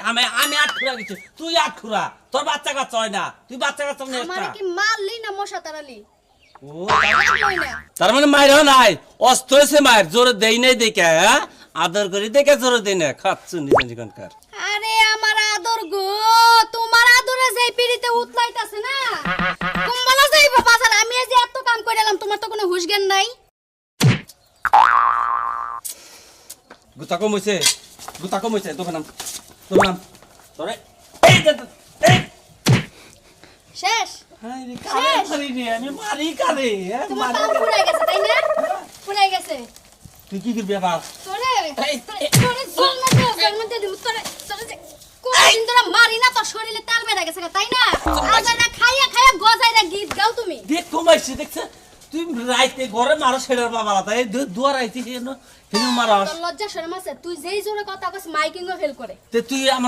আমি আমি আটখুরা গেছি, তুই আটখুরা, তোর বাচ্চা কাচ্চা হয় না, তুই বাচ্চা কাচ্চা নিয়ে আমারে কি মারলি না মশা তাড়ালি? ও মারলি না। তার মানে মাইরও নাই, অস্ত হয়েছে মায়ের, জোরে দেই নাই দেখে, হ্যাঁ আদর করি দেখে জোরে দেই না, খাচ্ছু নিজেকার। আরে আমার আদর গো, তোমার আদরে যেই পিড়িতে উতলাইতাছে না, কুম্বালা যাইব বাজার। আমি এই যে এত কাম করে এলাম, তোমার তো কোনো হুঁশ জ্ঞান নাই। গুতা কমইছে, গুতা কমইছে, দোকান তোরে এই যে এই শেষ। হাই রে কারে মারি রে, আমি মারি কারে, হ্যাঁ তোমার মারি কাম কারে। পুরাই গেছে তাই না? পুরাই গেছে। তুই কি করবি আবার? তোরে তোরে জন্মতে দিমু তোরে তোরে যে কোনদিন তোরা মারি না, তোর শরীরে তেল বেরা গেছে তাই না? আজ না খাইয়া খাইয়া গজাইরা গীত গাও তুমি। দেখ কমাইছি দেখছ, তুই রাইতে ঘরে মারো ছেড়ের বাবা তাই দুয়ার আইছি হেন হেন মারাস। তোর লজ্জা শরম আছে? তুই যেই জোরে কথা কস মাইকিংও ফেল করে। তে তুই আমার